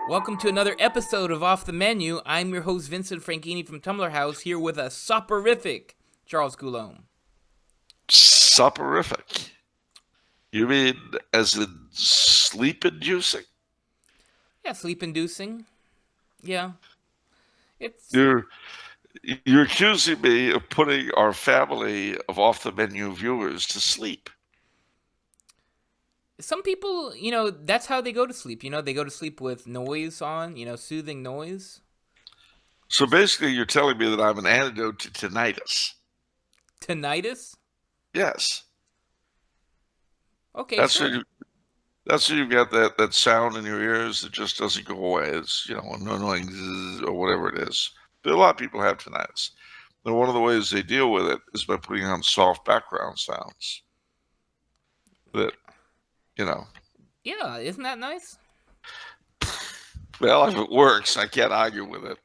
Welcome to another episode of Off the Menu. I'm your host, Vincent Franchini from Tumblr House, here with a soporific Charles Coulombe. Soporific? You mean as in sleep-inducing? Yeah, sleep-inducing. Yeah. You're accusing me of putting our family of off-the-menu viewers to sleep. Some people, that's how they go to sleep. They go to sleep with noise on, soothing noise. So basically you're telling me that I'm an antidote to tinnitus. Tinnitus? Yes. Okay, That's sure. That's when you've got that sound in your ears that just doesn't go away. It's, an annoying zzz or whatever it is. But a lot of people have tinnitus. And one of the ways they deal with it is by putting on soft background sounds. That, Yeah, isn't that nice? Well, if it works, I can't argue with it.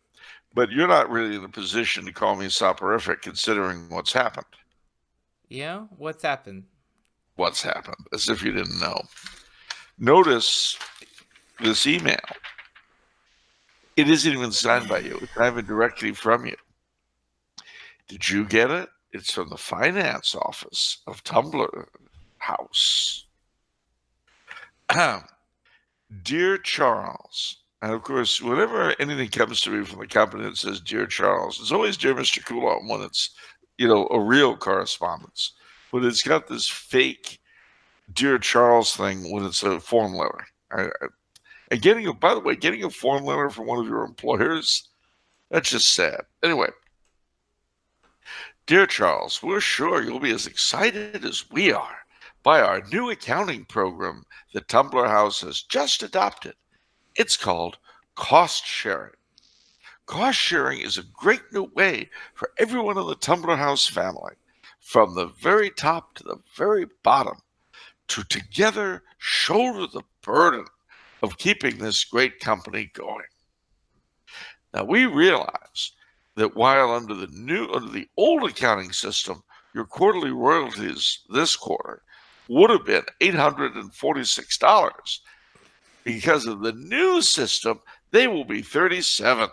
But you're not really in a position to call me soporific considering what's happened. Yeah? What's happened? What's happened? As if you didn't know. Notice this email. It isn't even signed by you. It's not even directly from you. Did you get it? It's from the finance office of Tumblr House. Dear Charles, and of course, whenever anything comes to me from the company that says Dear Charles, it's always Dear Mr. Coulombe when it's, a real correspondence. But it's got this fake Dear Charles thing when it's a form letter. And getting a form letter from one of your employers, that's just sad. Anyway, Dear Charles, we're sure you'll be as excited as we are by our new accounting program that Tumblr House has just adopted. It's called cost sharing. Cost sharing is a great new way for everyone in the Tumblr House family, from the very top to the very bottom, to together shoulder the burden of keeping this great company going. Now, we realize that while under the old accounting system, your quarterly royalties this quarter would have been $846. Because of the new system, they will be $37.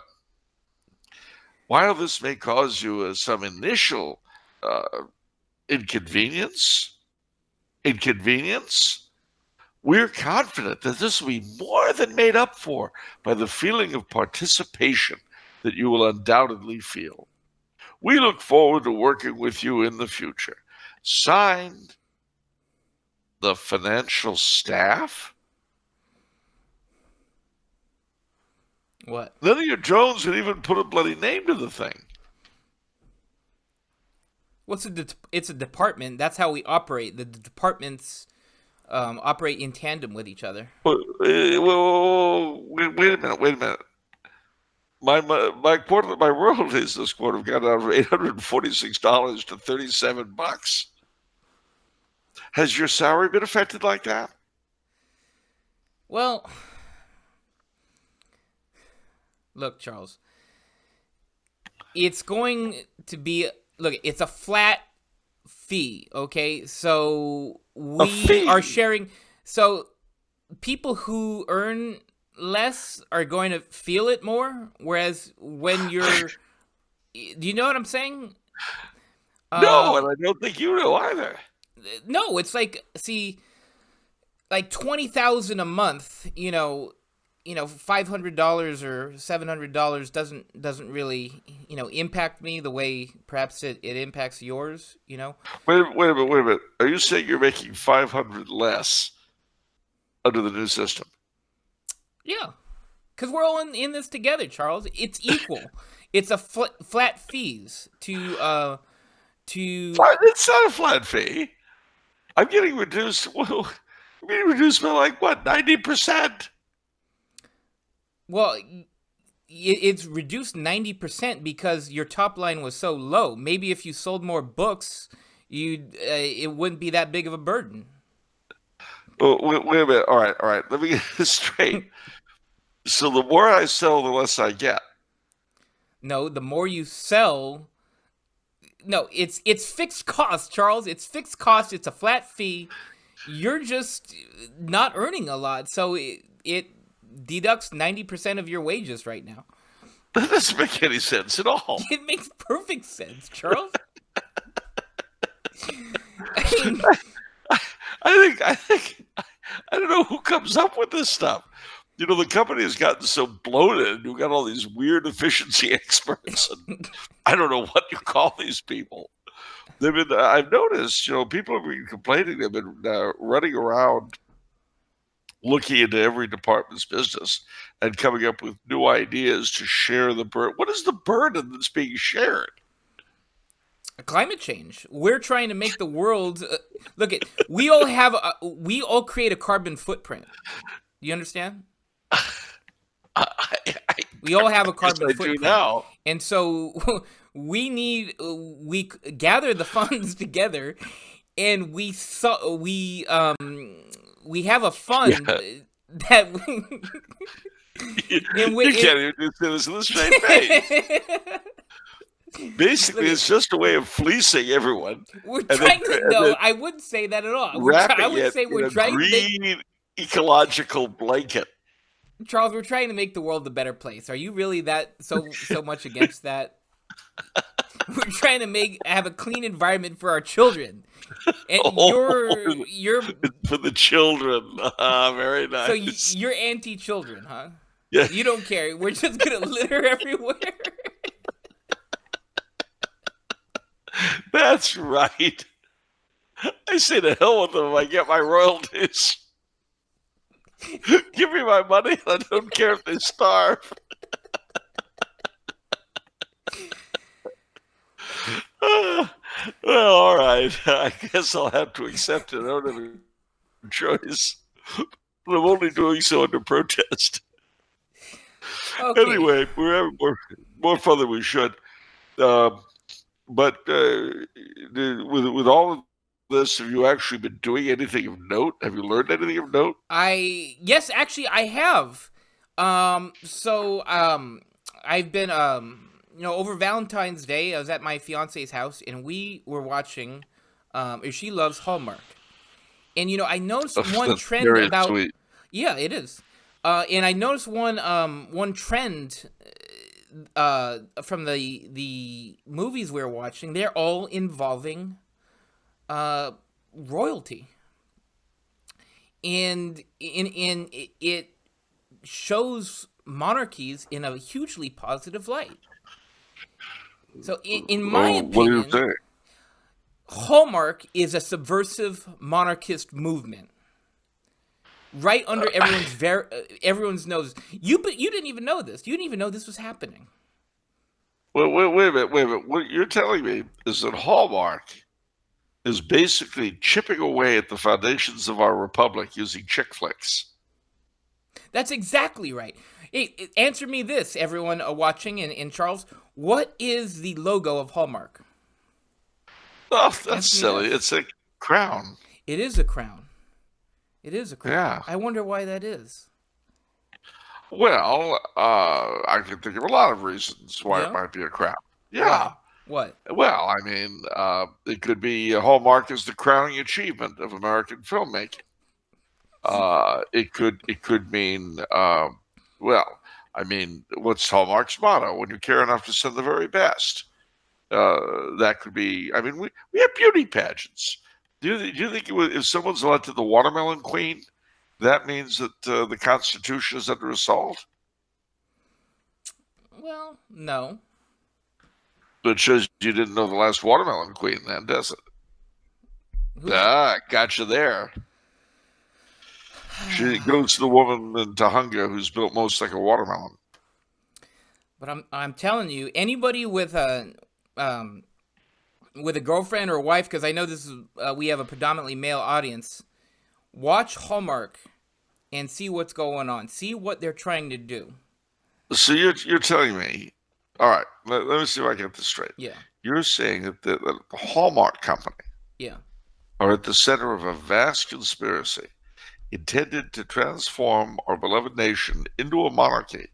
While this may cause you some initial inconvenience, we're confident that this will be more than made up for by the feeling of participation that you will undoubtedly feel. We look forward to working with you in the future. Signed, the financial staff? What? None of your drones would even put a bloody name to the thing. It's a department. That's how we operate. The departments operate in tandem with each other. Wait a minute. My royalties this quarter have gone down from $846 to $37. Has your salary been affected like that? Well, look, Charles. It's going to be... Look, it's a flat fee, okay? So we are sharing... So people who earn less are going to feel it more, whereas when you're... Do you know what I'm saying? No, and I don't think you know either. No, it's like, see, like $20,000 a month, $500 or $700 doesn't really, impact me the way perhaps it impacts yours, Wait a minute. Are you saying you're making $500 less under the new system? Yeah, because we're all in this together, Charles. It's equal. It's a flat fees to. It's not a flat fee. I'm getting reduced. Well, I'm getting reduced by like what, 90%? Well, it's reduced 90% because your top line was so low. Maybe if you sold more books, it wouldn't be that big of a burden. Oh, wait a minute. All right. Let me get this straight. So the more I sell, the less I get. No, the more you sell, No, it's fixed cost, Charles. It's fixed cost. It's a flat fee. You're just not earning a lot, so it deducts 90% of your wages right now. That doesn't make any sense at all. It makes perfect sense, Charles. I mean, I think I don't know who comes up with this stuff. You know, the company has gotten so bloated. You've got all these weird efficiency experts, and I don't know what you call these people. They've been. I've noticed. You know, people have been complaining. They've been running around, looking into every department's business and coming up with new ideas to share the burden. What is the burden that's being shared? climate change. We're trying to make the world look at. We all create a carbon footprint. Do you understand? We all have a carbon footprint now. And so we gather the funds together, and we have a fund that you can't even do this in the straight face. Basically, it's just a way of fleecing everyone. We're trying to. I wouldn't say that at all. I would say we're trying green ecological blanket. Charles, we're trying to make the world a better place. Are you really that so much against that? We're trying to have a clean environment for our children. And you're for the children. Very nice. So you're anti-children, huh? Yeah. You don't care. We're just gonna litter everywhere. That's right. I say to hell with them if I get my royalties. Give me my money. I don't care if they starve. Well, all right. I guess I'll have to accept it. I don't have a choice. But I'm only doing so under protest. Okay. Anyway, we're having more fun than we should. But with all of this, have you actually been doing anything of note? Have you learned anything of note? Yes, actually, I have. I've been over Valentine's Day, I was at my fiance's house, and we were watching. She loves Hallmark, and I noticed one trend about. Sweet. Yeah, it is. And I noticed one trend from the movies we were watching. They're all involving royalty, and it shows monarchies in a hugely positive light. So, in my opinion, what do you say? Hallmark is a subversive monarchist movement, right under everyone's nose. You didn't even know this. You didn't even know this was happening. Well, wait a minute. What you're telling me is that Hallmark is basically chipping away at the foundations of our republic using chick flicks. That's exactly right. Hey, answer me this, everyone watching, and Charles. What is the logo of Hallmark? Oh, that's silly. It's a crown. It is a crown. It is a crown. Yeah. I wonder why that is. Well, I can think of a lot of reasons why it might be a crown. Yeah. What? Well, I mean, it could be Hallmark is the crowning achievement of American filmmaking. It could mean, what's Hallmark's motto? When you care enough to send the very best. That could be. I mean, we have beauty pageants. Do you think if someone's elected the watermelon queen, that means that the Constitution is under assault? Well, no. But it shows you didn't know the last watermelon queen, then, does it? Got you there. She goes to the woman in Tahunga who's built most like a watermelon. But I'm telling you, anybody with a girlfriend or a wife, because I know this is we have a predominantly male audience. Watch Hallmark and see what's going on. See what they're trying to do. So you're telling me, all right, let me see if I get this straight. Yeah. You're saying that the Hallmark company are at the center of a vast conspiracy intended to transform our beloved nation into a monarchy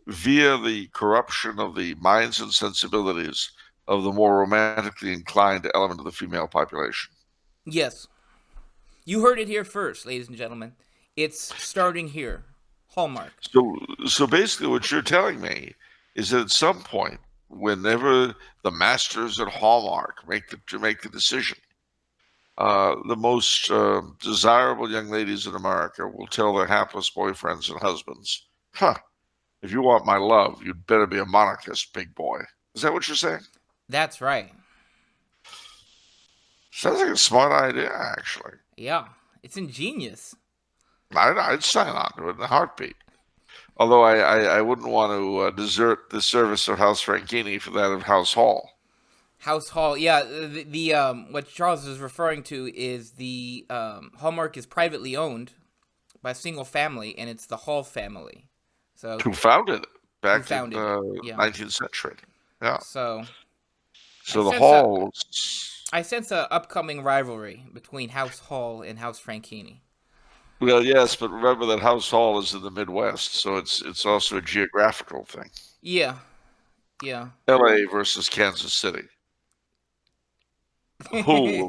via the corruption of the minds and sensibilities of the more romantically inclined element of the female population. Yes. You heard it here first, ladies and gentlemen. It's starting here. Hallmark. So basically, what you're telling me is that at some point, whenever the masters at Hallmark make the decision, the most desirable young ladies in America will tell their hapless boyfriends and husbands, "Huh, if you want my love, you'd better be a monarchist, big boy." Is that what you're saying? That's right. Sounds like a smart idea, actually. Yeah. It's ingenious. I'd sign on to it in a heartbeat. Although I wouldn't want to desert the service of House Franchini for that of House Hall. House Hall, yeah. The what Charles is referring to is the Hallmark is privately owned by a single family, and it's the Hall family. So who founded it back in the 19th century? Yeah. So the Halls. I sense a upcoming rivalry between House Hall and House Franchini. Well, yes, but remember that House Hall is in the Midwest, so it's also a geographical thing. Yeah. Yeah. L.A. versus Kansas City. Who?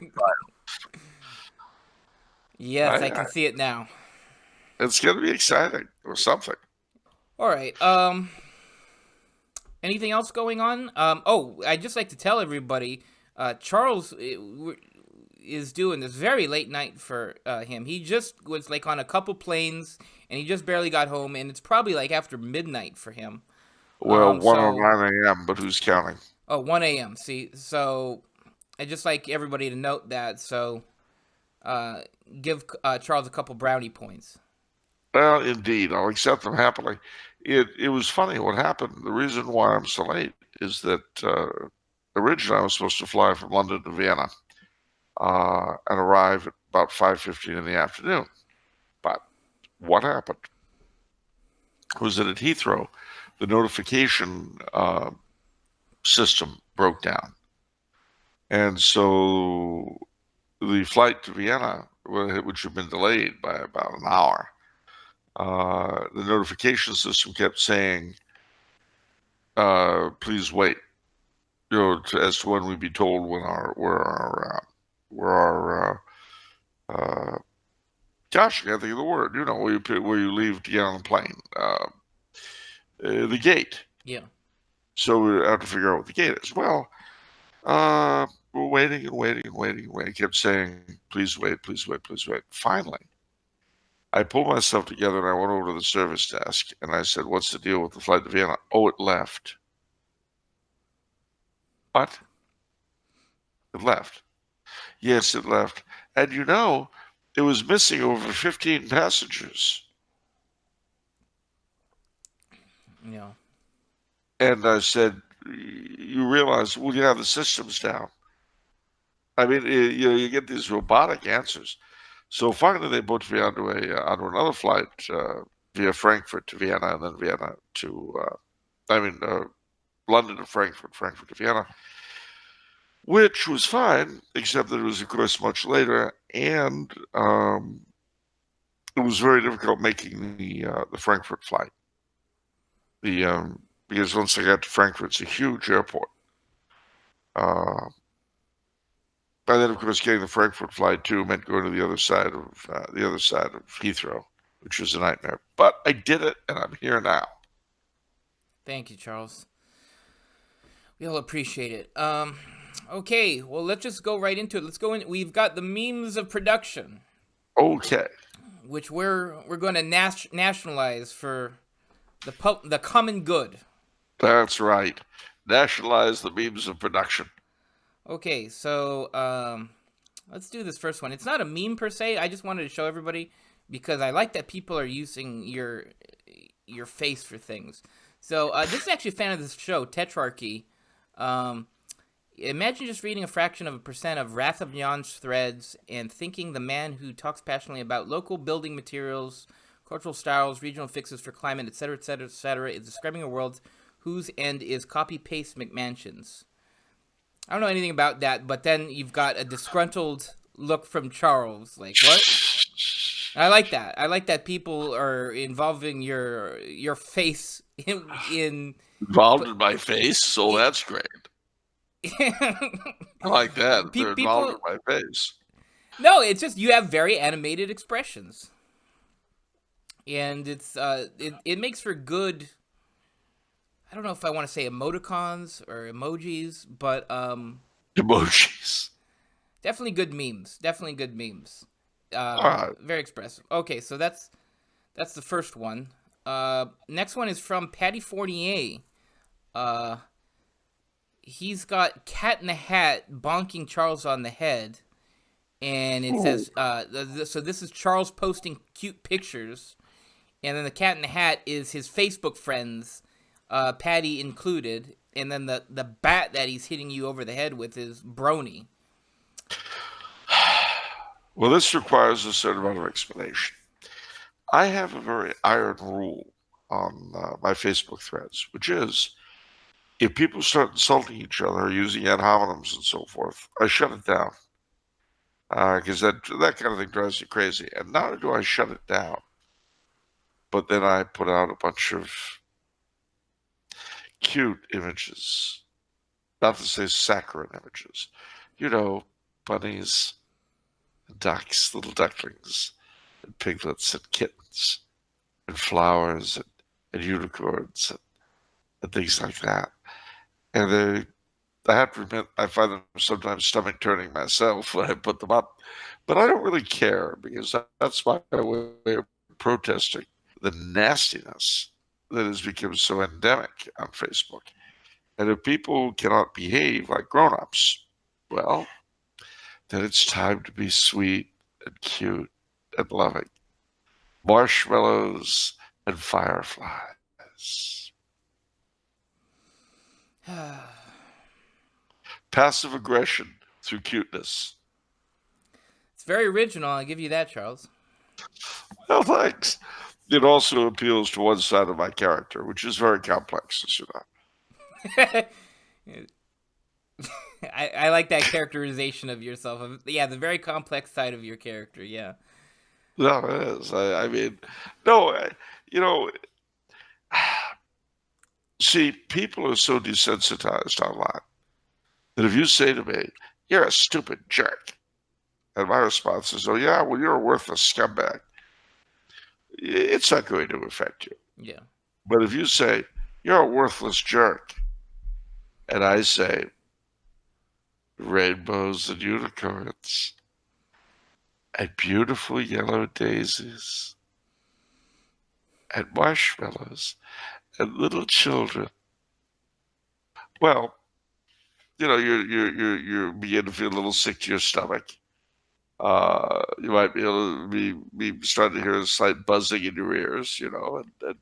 Yes, I can see it now. It's going to be exciting or something. All right. Anything else going on? I'd just like to tell everybody, Charles is doing this very late night for him. He just was like on a couple planes, and he just barely got home, and it's probably like after midnight for him. Well, 1:09 a.m., but who's counting? Oh, 1 a.m. See, so I'd just like everybody to note that. So give Charles a couple brownie points. Well, indeed. I'll accept them happily. It was funny what happened. The reason why I'm so late is that originally I was supposed to fly from London to Vienna and arrive at about 5:15 in the afternoon. But what happened was that at Heathrow, the notification system broke down. And so the flight to Vienna, which had been delayed by about an hour, the notification system kept saying, "Please wait," as to when we'd be told where our gosh, I can't think of the word. Where you leave to get on the plane, the gate. Yeah. So we have to figure out what the gate is. Well, we're waiting and waiting and waiting and waiting. It kept saying, "Please wait, please wait, please wait." Finally, I pulled myself together and I went over to the service desk and I said, "What's the deal with the flight to Vienna?" "Oh, it left." "What?" "It left." "Yes, it left. And it was missing over 15 passengers." Yeah. And I said, "You realize, well, yeah, the system's down." I mean, you get these robotic answers. So finally, they booked me onto another flight via Frankfurt to Vienna, and then Vienna to, London to Frankfurt, Frankfurt to Vienna, which was fine, except that it was, of course, much later, and it was very difficult making the Frankfurt flight. Because once I got to Frankfurt, it's a huge airport. And then, of course, getting the Frankfurt flight too meant going to the other side of Heathrow, which was a nightmare. But I did it, and I'm here now. Thank you, Charles. We all appreciate it. Okay, well, let's just go right into it. Let's go in. We've got the memes of production. Okay. Which we're going to nationalize for the common good. That's right. Nationalize the memes of production. Okay, so let's do this first one. It's not a meme per se. I just wanted to show everybody because I like that people are using your face for things. So this is actually a fan of this show, Tetrarchy. Imagine just reading a fraction of a percent of Wrath of Neon's threads and thinking the man who talks passionately about local building materials, cultural styles, regional fixes for climate, etc., etc., etc., is describing a world whose end is copy-paste McMansions. I don't know anything about that, but then you've got a disgruntled look from Charles. Like, what? I like that. I like that people are involving your face in involved in my face, so that's great. I like that. They're involved in People, my face. no, it's just you have very animated expressions, and it makes for good. I don't know if I want to say emoticons or emojis, but Emojis. definitely good memes. Definitely good memes. All right. Very expressive. Okay, so that's the first one. Next one is from Patty Fournier. Uh, he's got Cat in the Hat bonking Charles on the head, and it Ooh. says, so this is Charles posting cute pictures, and then the Cat in the Hat is his Facebook friends, Patty included, and then the bat that he's hitting you over the head with is Brony. Well, this requires a certain amount of explanation. I have a very iron rule on my Facebook threads, which is if people start insulting each other, using ad hominems and so forth, I shut it down because that kind of thing drives you crazy. And not only do I shut it down, but then I put out a bunch of cute images, not to say saccharine images, you know, bunnies, and ducks, little ducklings, and piglets, and kittens, and flowers, and unicorns, and things like that. And I have to admit, I find them sometimes stomach turning myself when I put them up, but I don't really care because that's my way of protesting the nastiness that has become so endemic on Facebook. And if people cannot behave like grown-ups, well, then it's time to be sweet and cute and loving. Marshmallows and fireflies. Passive aggression through cuteness. It's very original. I'll give you that, Charles. Well, thanks. It also appeals to one side of my character, which is very complex, as you know. I like that characterization of yourself. Yeah, the very complex side of your character. Yeah. No, it is. I mean, no, you know, see, people are so desensitized online that if you say to me, "You're a stupid jerk," and my response is, "Oh yeah, well you're a worthless scumbag," it's not going to affect you. Yeah. But if you say, "You're a worthless jerk," and I say, "Rainbows and unicorns and beautiful yellow daisies and marshmallows and little children," well, you know, you begin to feel a little sick to your stomach. You might be able to be starting to hear a slight buzzing in your ears, you know, and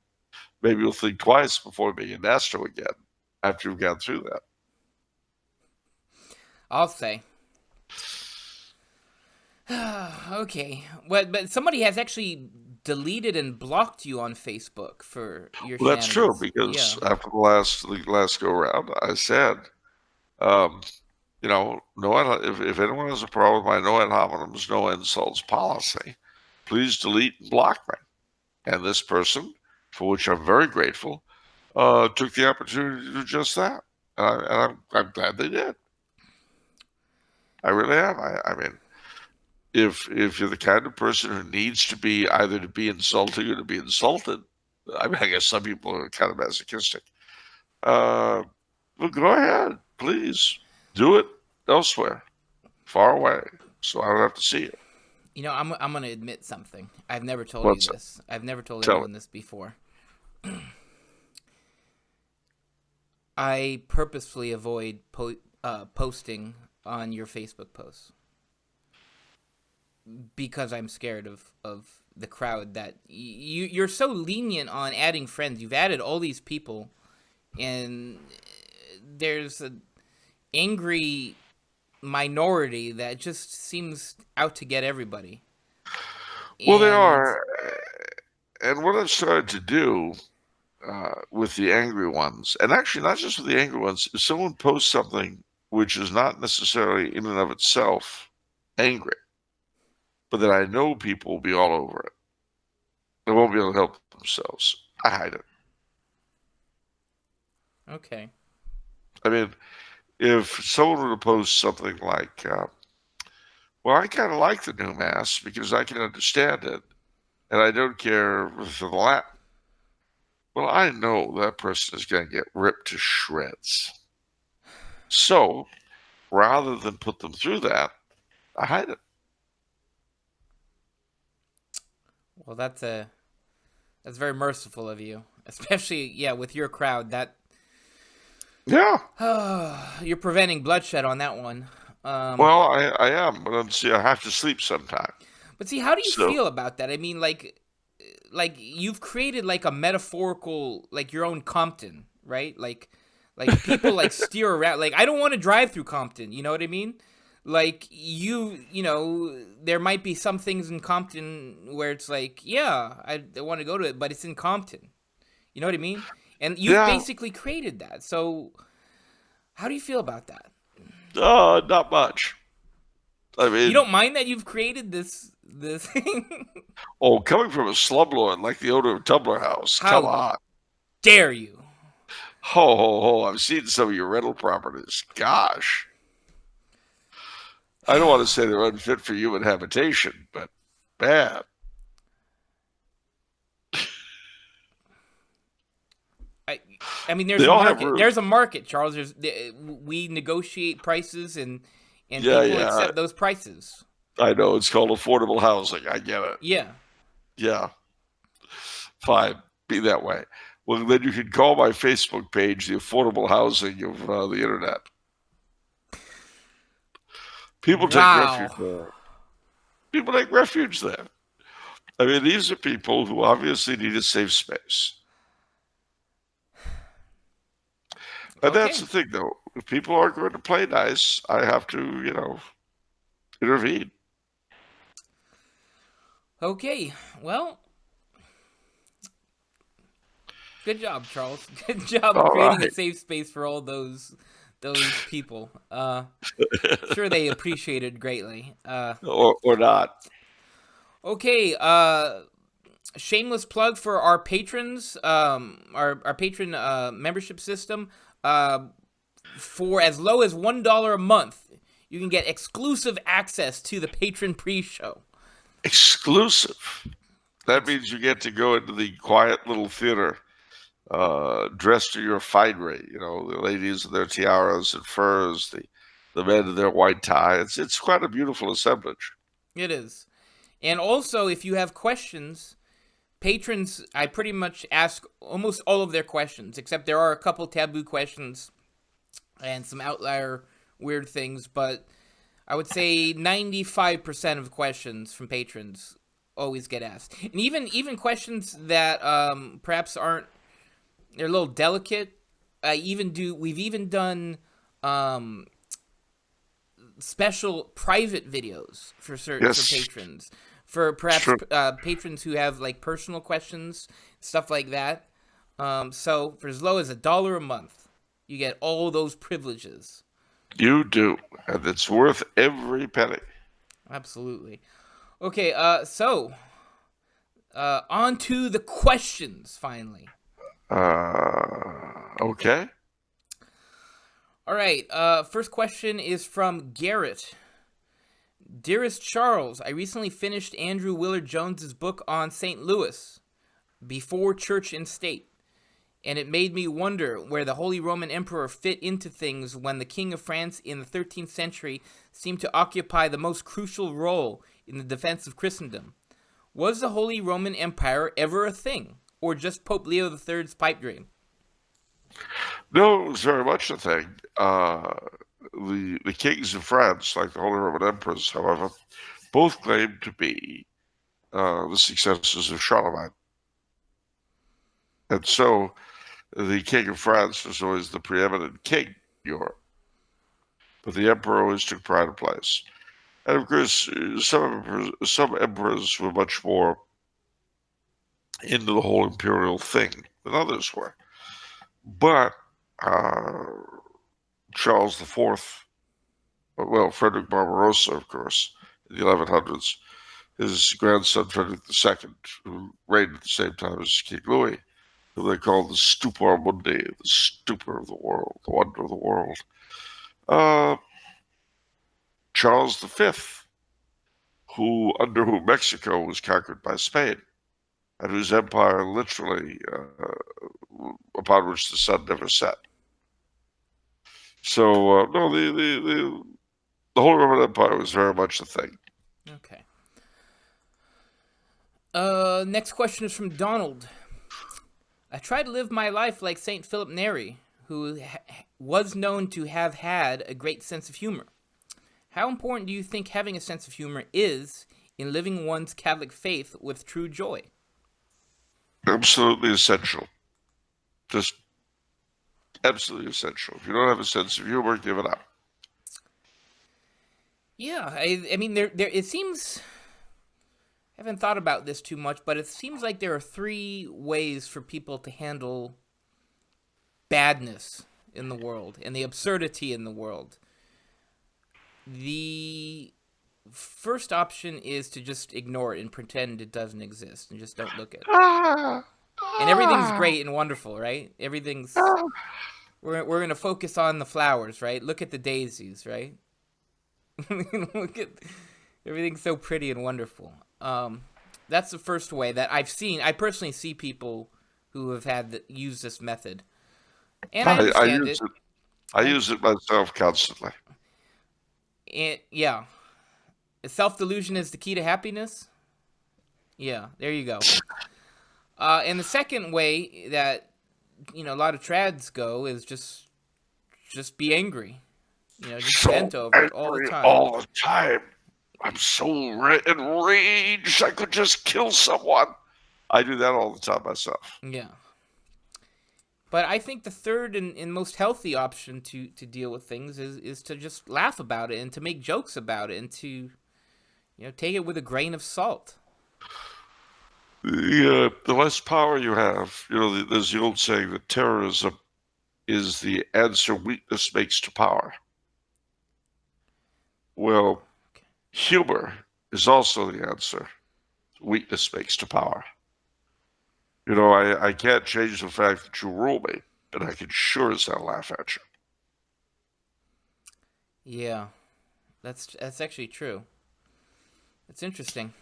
maybe you'll think twice before being an astro again after you've gone through that. I'll say. Okay. But somebody has actually deleted and blocked you on Facebook for your Well, that's true shenanigans. because Yeah. after the last go round, I said, um, you know, if anyone has a problem with my no ad hominems, no insults policy, please delete and block me. And this person, for which I'm very grateful, took the opportunity to do just that. And I'm glad they did. I really am. I mean, if you're the kind of person who needs to be either to be insulting or to be insulted, I mean, I guess some people are kind of masochistic. Uh, well, go ahead, please do it elsewhere, far away, so I don't have to see you. You know, I'm gonna admit something. I've never told you What's up? this. I've never told Tell me. anyone this before. I purposefully avoid posting on your Facebook posts because I'm scared of the crowd that you're so lenient on adding friends. You've added all these people, and there's an angry minority that just seems out to get everybody. Well, they And are, and what I've started to do with the angry ones, and actually not just with the angry ones, if someone posts something which is not necessarily in and of itself angry, but that I know people will be all over it, they won't be able to help themselves. I hide it. okay, I mean, if someone were to post something like, well, I kind of like the new Mass because I can understand it, and I don't care for the Latin. Well, I know that person is going to get ripped to shreds. So, rather than put them through that, I hide it. Well, that's very merciful of you, especially with your crowd. That Yeah. you're preventing bloodshed on that one. Well, I am, but see, I have to sleep sometime. But see, how do you So, feel about that? I mean, like you've created like a metaphorical, like your own Compton, right? Like people like steer around. Like I don't want to drive through Compton. You know what I mean? Like you know, there might be some things in Compton where it's like, yeah, I want to go to it, but it's in Compton. You know what I mean? And you've yeah, basically created that. So how do you feel about that? not much. I You mean, don't mind that you've created this thing? oh, coming from a slumlord like the owner of Tumbler House, come How on. dare you? Ho, ho, ho. I've seen some of your rental properties. Gosh. I don't want to say they're unfit for human habitation, but bad. I mean, there's They a all have market. rooms. There's a market, Charles. We negotiate prices, and Yeah, people yeah. accept those prices. I know. It's called affordable housing. I get it. Yeah. Yeah. Fine. Be that way. Well, then you can call my Facebook page the affordable housing of the internet. People take refuge Wow. there. People take refuge there. I mean, these are people who obviously need a safe space. And that's Okay. the thing, though. If people aren't going to play nice, I have to, intervene. Okay. Well, good job, Charles. Good job All creating a right. safe space for all those people. Sure they appreciate it greatly. Or not. Okay. Shameless plug for our patrons. Our patron membership system. For as low as $1 a month, you can get exclusive access to the patron pre-show. Exclusive. That means you get to go into the quiet little theater dressed to your finery. You know, the ladies in their tiaras and furs, the men in their white tie. It's quite a beautiful assemblage. It is. And also, if you have questions, patrons, I pretty much ask almost all of their questions, except there are a couple taboo questions and some outlier weird things, but I would say 95% of questions from patrons always get asked. And even questions that perhaps aren't, they're a little delicate. We've even done special private videos for Yes, patrons, for perhaps sure. patrons who have like personal questions, stuff like that. So for as low as $1 a month, you get all those privileges. You do, and it's worth every penny. Absolutely. Okay, so on to the questions finally. Okay. All right, first question is from Garrett. Dearest Charles, I recently finished Andrew Willard Jones's book on St. Louis, Before Church and State, and it made me wonder where the Holy Roman Emperor fit into things when the King of France in the 13th century seemed to occupy the most crucial role in the defense of Christendom. Was the Holy Roman Empire ever a thing, or just Pope Leo III's pipe dream? No, it was very much a thing. The kings of France, like the Holy Roman Emperors, however, both claimed to be the successors of Charlemagne. And so the king of France was always the preeminent king in Europe. But the emperor always took pride of place. And of course, some emperors were much more into the whole imperial thing than others were. But Charles IV, well, Frederick Barbarossa, of course, in the 1100s, his grandson Frederick II, who reigned at the same time as King Louis, who they called the Stupor Mundi, the stupor of the world, the wonder of the world. Uh, Charles V, under whom Mexico was conquered by Spain, and whose empire literally upon which the sun never set. So no, the whole Roman Empire was very much a thing. Okay. Next question is from Donald. I try to live my life like Saint Philip Neri, who was known to have had a great sense of humor. How important do you think having a sense of humor is in living one's Catholic faith with true joy? Absolutely essential. Just absolutely essential. If you don't have a sense of humor, give it up. Yeah, I mean, it seems... I haven't thought about this too much, but it seems like there are 3 ways for people to handle badness in the world and the absurdity in the world. The first option is to just ignore it and pretend it doesn't exist and just don't look at it. And everything's great and wonderful, right? Everything's... We're going to focus on the flowers, right? Look at the daisies, right? Look at... Everything's so pretty and wonderful. That's the first way that I've seen. I personally see people who have used this method. And I understand it. I use it myself constantly. Yeah. Self-delusion is the key to happiness? Yeah, there you go. And the second way that, a lot of trads go is just be angry. Just vent over it all the time. All the time. I'm so enraged I could just kill someone. I do that all the time myself. Yeah. But I think the third and most healthy option to deal with things is to just laugh about it and to make jokes about it and to, take it with a grain of salt. The less power you have, there's the old saying that terrorism is the answer weakness makes to power. Well, humor is also the answer weakness makes to power. I can't change the fact that you rule me, but I can sure as hell laugh at you. Yeah, that's actually true. It's interesting.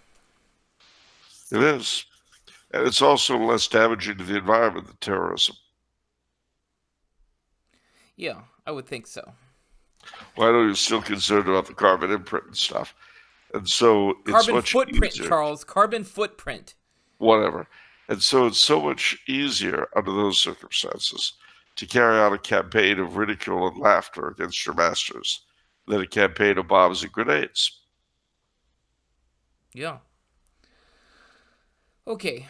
It is. And it's also less damaging to the environment than terrorism. Yeah, I would think so. Well, I know you're still concerned about the carbon imprint and stuff. And so it's carbon much footprint, easier. Charles. Carbon footprint. Whatever. And so it's so much easier under those circumstances to carry out a campaign of ridicule and laughter against your masters than a campaign of bombs and grenades. Yeah. Okay.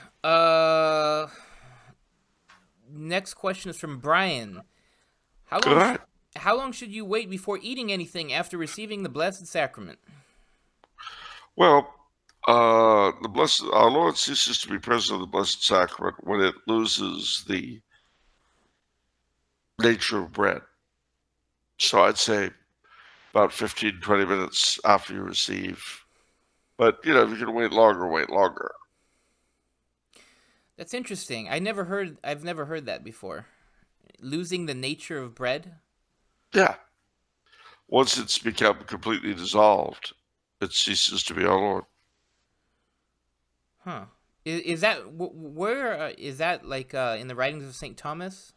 Next question is from Brian. How long should you wait before eating anything after receiving the Blessed Sacrament? Well, our Lord ceases to be present in the Blessed Sacrament when it loses the nature of bread. So I'd say about 15, 20 minutes after you receive. But, if you can wait longer, wait longer. That's interesting. I've never heard that before. Losing the nature of bread? Yeah. Once it's become completely dissolved, it ceases to be our Lord. Huh. Is that where is that like in the writings of St. Thomas?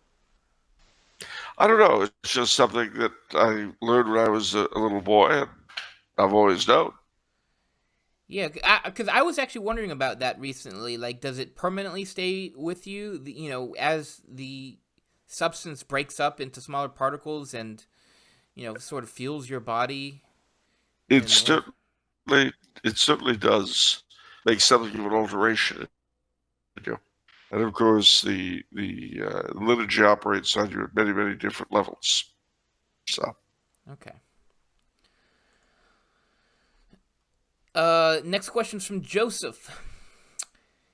I don't know. It's just something that I learned when I was a little boy, and I've always known. Yeah, because I was actually wondering about that recently. Like, does it permanently stay with you? As the substance breaks up into smaller particles and sort of fuels your body. It certainly does make something of an alteration in you. And of course, the liturgy operates on you at many, many different levels. So. Okay. Next question is from Joseph.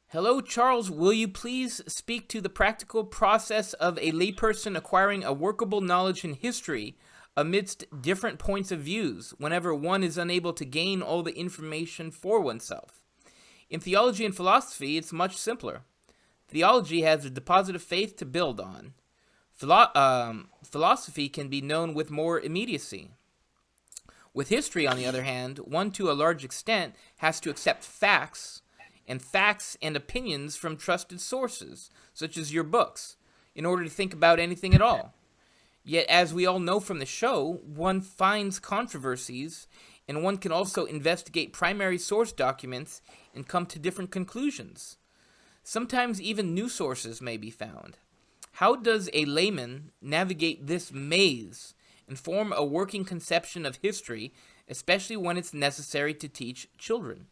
Hello, Charles. Will you please speak to the practical process of a layperson acquiring a workable knowledge in history amidst different points of views whenever one is unable to gain all the information for oneself? In theology and philosophy, it's much simpler. Theology has a deposit of faith to build on. Philosophy can be known with more immediacy. With history, on the other hand, one to a large extent has to accept facts and opinions from trusted sources, such as your books, in order to think about anything at all. Yet, as we all know from the show, one finds controversies, and one can also investigate primary source documents and come to different conclusions. Sometimes even new sources may be found. How does a layman navigate this maze and form a working conception of history, especially when it's necessary to teach children?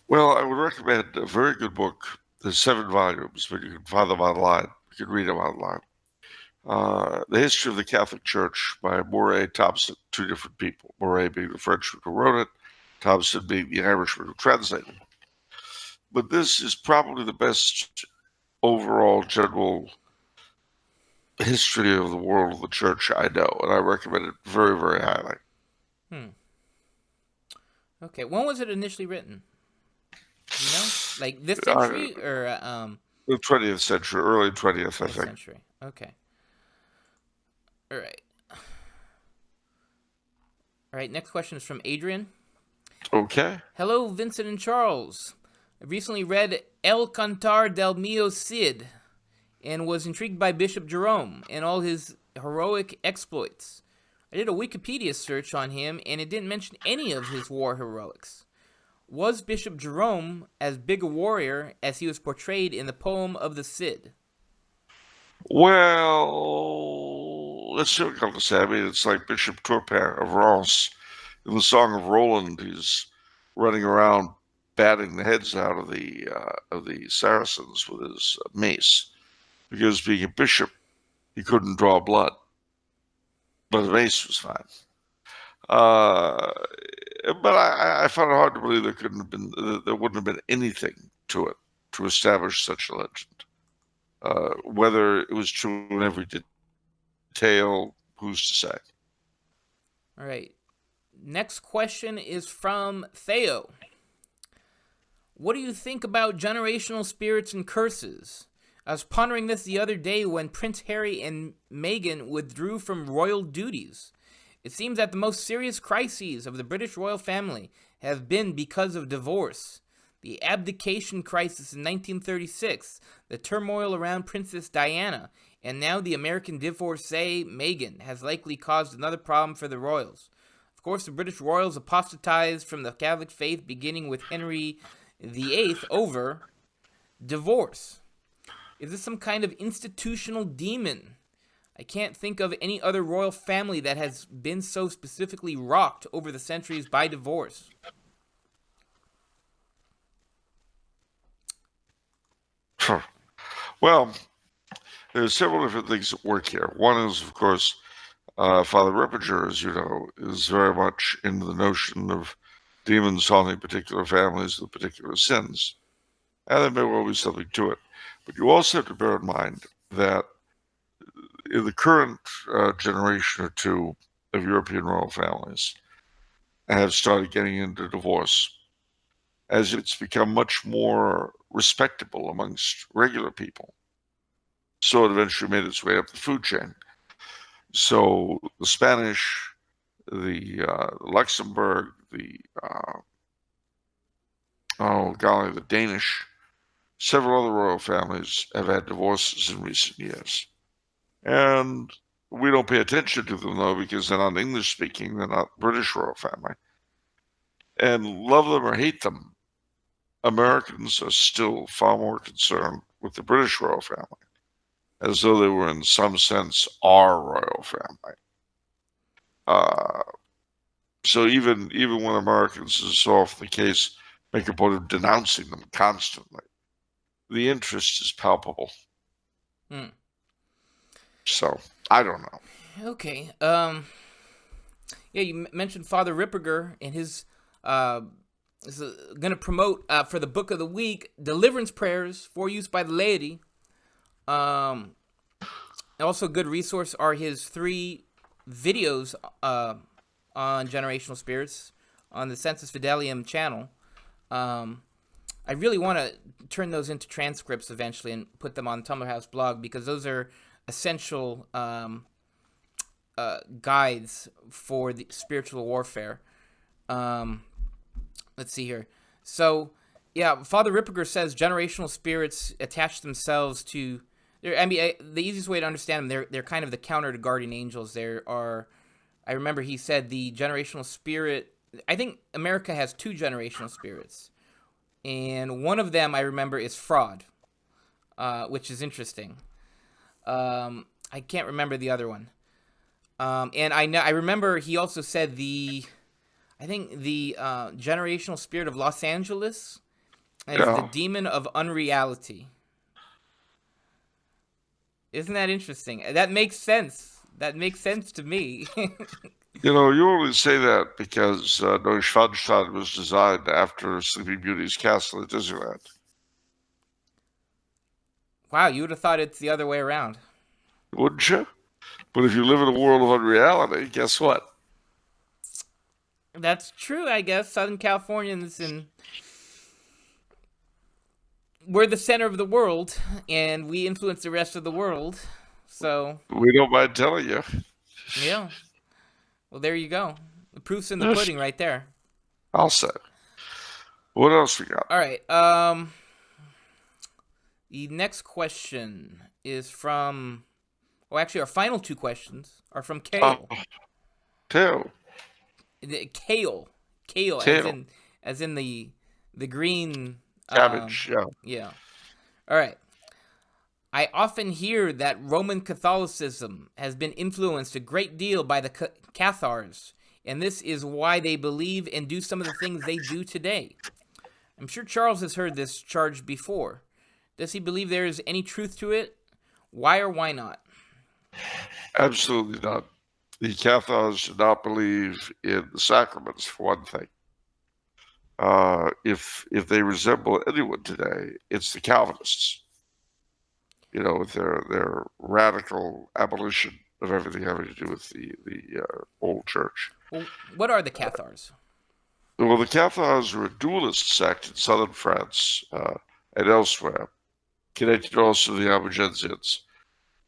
Well, I would recommend a very good book. There's 7 volumes, but you can find them online. You can read them online. The History of the Catholic Church by Moray Thompson, 2 different people. Moray being the Frenchman who wrote it, Thompson being the Irishman who translated it. But this is probably the best overall general history of the world of the church I know, and I recommend it very, very highly. Okay, when was it initially written? Do you know? Like this century or the 20th century, early 20th, I think. Century. Okay. All right. All right, next question is from Adrian. Okay. Hello, Vincent and Charles. I recently read El Cantar del Mio Cid and was intrigued by Bishop Jerome and all his heroic exploits. I did a Wikipedia search on him, and it didn't mention any of his war heroics. Was Bishop Jerome as big a warrior as he was portrayed in the poem of the Cid? Well, that's difficult to say. I mean, it's like Bishop Turpin of Reims. In the Song of Roland, he's running around batting the heads out of the Saracens with his mace. Because being a bishop, he couldn't draw blood. But the mace was fine. But I found it hard to believe there wouldn't have been anything to it to establish such a legend. Whether it was true in every detail, who's to say? All right. Next question is from Theo. What do you think about generational spirits and curses? I was pondering this the other day when Prince Harry and Meghan withdrew from royal duties. It seems that the most serious crises of the British royal family have been because of divorce. The abdication crisis in 1936, the turmoil around Princess Diana, and now the American divorcee Meghan has likely caused another problem for the royals. Of course, the British royals apostatized from the Catholic faith beginning with Henry VIII over divorce. Is this some kind of institutional demon? I can't think of any other royal family that has been so specifically rocked over the centuries by divorce. Well, there's several different things at work here. One is, of course, Father Ripperger, as you know, is very much into the notion of demons haunting particular families with particular sins. And there may well be something to it. But you also have to bear in mind that in the current generation or two of European royal families have started getting into divorce, as it's become much more respectable amongst regular people. So it eventually made its way up the food chain. So the Spanish, the Luxembourg, the Danish, several other royal families have had divorces in recent years. And we don't pay attention to them, though, because they're not English-speaking. They're not British royal family. And love them or hate them, Americans are still far more concerned with the British royal family, as though they were, in some sense, our royal family. So even when Americans, as so often the case, make a point of denouncing them constantly, the interest is palpable. So, I don't know. Okay. Yeah, you mentioned Father Ripperger and his is going to promote for the book of the week deliverance prayers for use by the laity. Also, a good resource are his 3 videos on generational spirits on the Sensus Fidelium channel. I really want to turn those into transcripts eventually and put them on Tumblr House blog, because those are essential guides for the spiritual warfare. Let's see here. So, yeah, Father Ripperger says generational spirits attach themselves to. I mean, the easiest way to understand them, they're kind of the counter to guardian angels. There are, I remember he said the generational spirit. I think America has 2 generational spirits, and one of them I remember is fraud, which is interesting. I can't remember the other one. And I remember he also said I think the generational spirit of Los Angeles is the demon of unreality. Isn't that interesting? That makes sense. That makes sense to me. You only say that because Neuschwanstein was designed after Sleeping Beauty's castle at Disneyland. Wow, you would have thought it's the other way around. Wouldn't you? But if you live in a world of unreality, guess what? That's true, I guess. Southern Californians we're the center of the world, and we influence the rest of the world. So we don't mind telling you. Yeah. Well, there you go. The proof's in the pudding right there. I'll say. What else we got? All right. The next question is from. Well, actually, our final 2 questions are from Kale. Kale. Kale. Kale. As in the green cabbage. Yeah. All right. I often hear that Roman Catholicism has been influenced a great deal by the Cathars, and this is why they believe and do some of the things they do today. I'm sure Charles has heard this charge before. Does he believe there is any truth to it? Why or why not? Absolutely not. The Cathars do not believe in the sacraments, for one thing. If they resemble anyone today, it's the Calvinists. With their radical abolition of everything having to do with the old church. Well, what are the Cathars? Well, the Cathars are a dualist sect in southern France and elsewhere, connected also to the Albigensians,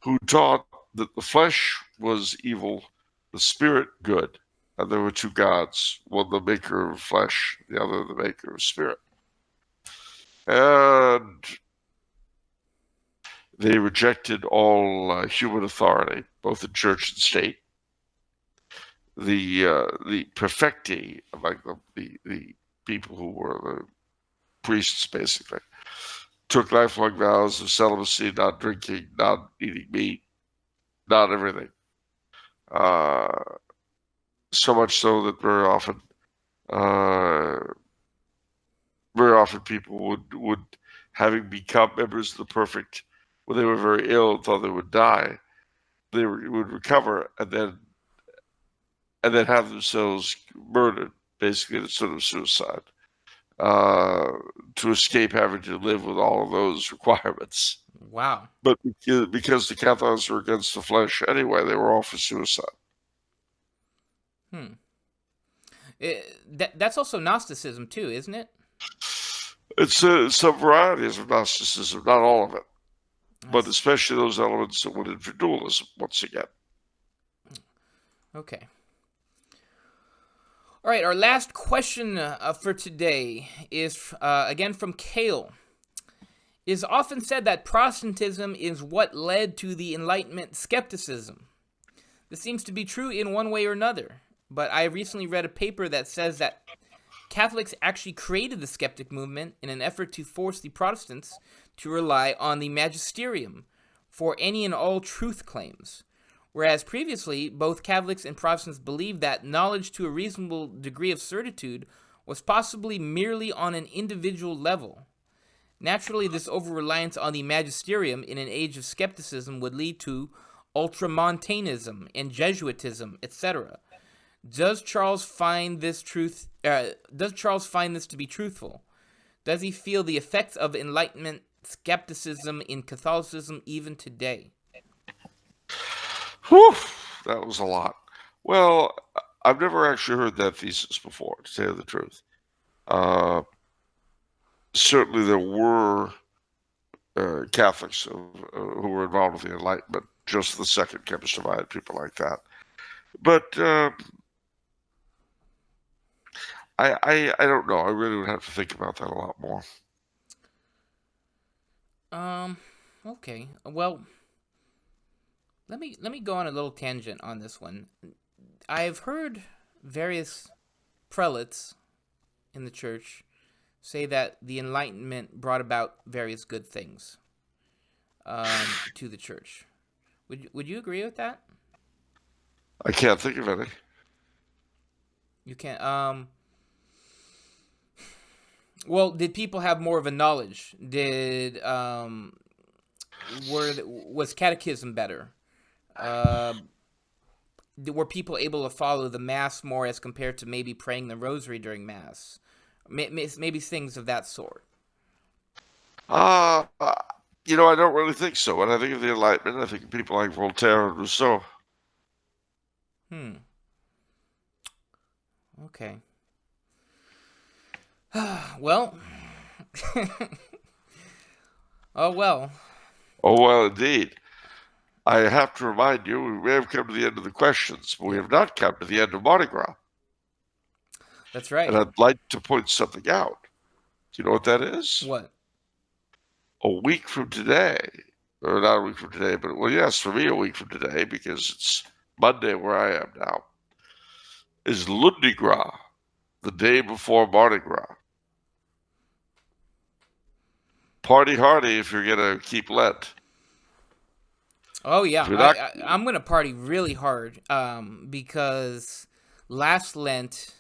who taught that the flesh was evil, the spirit good, and there were 2 gods, one the maker of flesh, the other the maker of spirit. And they rejected all human authority, both in church and state. The perfecti, like the people who were the priests, basically, took lifelong vows of celibacy, not drinking, not eating meat, not everything. So much so that very often people would having become members of the perfect, when they were very ill and thought they would die, they would recover and then have themselves murdered, basically in a sort of suicide, to escape having to live with all of those requirements. Wow. But because the Cathars were against the flesh anyway, they were all for suicide. That's also Gnosticism too, isn't it? It's some varieties of Gnosticism, not all of it, but especially those elements that went into dualism once again. Okay. All right, our last question for today is again from Kale. It is often said that Protestantism is what led to the Enlightenment Skepticism. This seems to be true in one way or another, but I recently read a paper that says that Catholics actually created the skeptic movement in an effort to force the Protestants to rely on the magisterium for any and all truth claims, whereas previously both Catholics and Protestants believed that knowledge to a reasonable degree of certitude was possibly merely on an individual level. Naturally, this over-reliance on the magisterium in an age of skepticism would lead to ultramontanism and Jesuitism, etc. Does Charles find this to be truthful? Does he feel the effects of Enlightenment skepticism in Catholicism even today? Whew, that was a lot. Well, I've never actually heard that thesis before, to tell you the truth. Certainly there were Catholics who were involved with the Enlightenment Joseph II comes to mind, people like that. But I don't know. I really would have to think about that a lot more. Okay. Well, let me go on a little tangent on this one. I've heard various prelates in the church say that the Enlightenment brought about various good things to the church. Would you agree with that? I can't think of any. You can't. Well, did people have more of a knowledge? Was catechism better? Were people able to follow the mass more as compared to maybe praying the rosary during mass? Maybe things of that sort. I don't really think so. When I think of the Enlightenment, I think of people like Voltaire and Rousseau. Okay. Well. Oh, well. Oh, well, indeed. I have to remind you, we may have come to the end of the questions, but we have not come to the end of Mardi Gras. That's right. And I'd like to point something out. Do you know what that is? What? A week from today, or not a week from today, but, well, yes, for me, a week from today, because it's Monday where I am now, is Lundi Gras, the day before Mardi Gras. Party hardy if you're going to keep Lent. Oh, yeah. I'm going to party really hard because last Lent,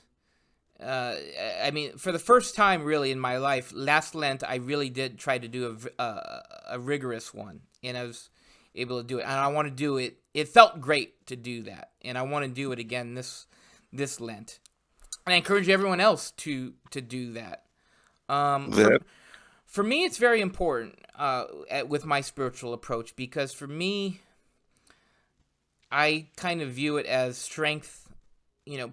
I mean, for the first time really in my life, last Lent, I really did try to do a rigorous one, and I was able to do it. And I want to do it. It felt great to do that, and I want to do it again this Lent. And I encourage everyone else to do that. For me, it's very important with my spiritual approach because for me, I kind of view it as strength,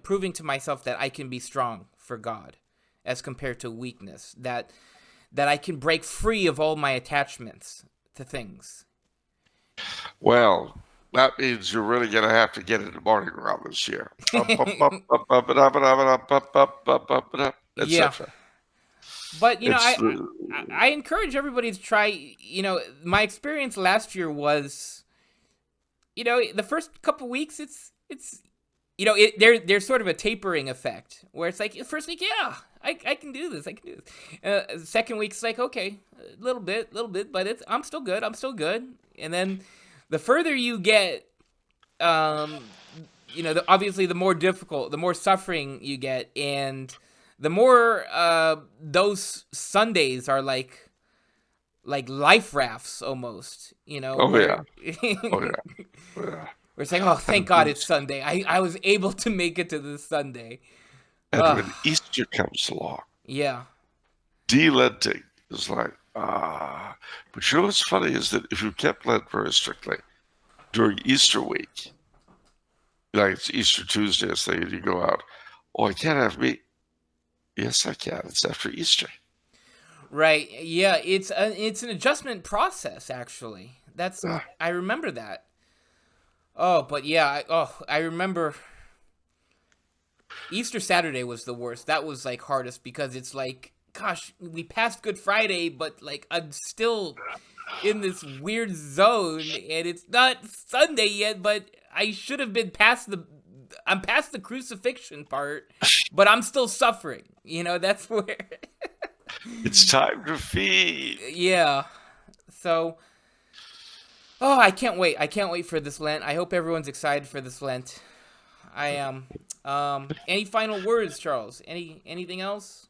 proving to myself that I can be strong for God as compared to weakness, that I can break free of all my attachments to things. Well, that means you're really going to have to get into Mardi Gras this year. Yeah. But, I encourage everybody to try, my experience last year was, the first couple weeks, it's there's sort of a tapering effect where it's like, the first week, yeah, I can do this. The second week's like, okay, a little bit, but I'm still good. And then the further you get, obviously the more difficult, the more suffering you get, and the more those Sundays are like life rafts almost, Oh, yeah. Where it's like, oh, thank God it's Sunday. I was able to make it to this Sunday. And when Easter comes along, yeah, de-Lenting is like, But you know what's funny is that if you kept Lent very strictly during Easter week, like it's Easter Tuesday, say, and you go out, oh, I can't have meat. Yes, I can. It's after Easter. Right. Yeah. It's an adjustment process. Actually, I remember that. Oh, but yeah. I remember. Easter Saturday was the worst. That was like hardest because it's like, gosh, we passed Good Friday, but like I'm still in this weird zone, and it's not Sunday yet. But I should have been I'm past the crucifixion part, but I'm still suffering. That's where it's time to feed. Yeah. So, I can't wait. I can't wait for this Lent. I hope everyone's excited for this Lent. I am. Any final words, Charles? Anything else?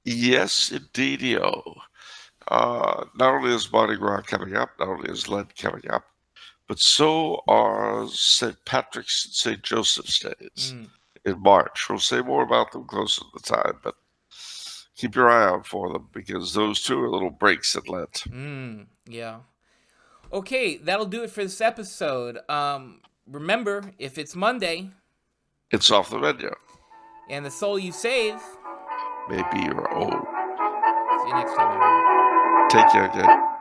Yes, indeedio. Not only is Mardi Gras coming up, not only is Lent coming up, but so are St. Patrick's and St. Joseph's days in March. We'll say more about them closer to the time, but keep your eye out for them because those two are little breaks in Lent. Yeah. Okay, that'll do it for this episode. Remember, if it's Monday, it's off the menu. And the soul you save may be your own. See you next time, everyone. Take care, gang.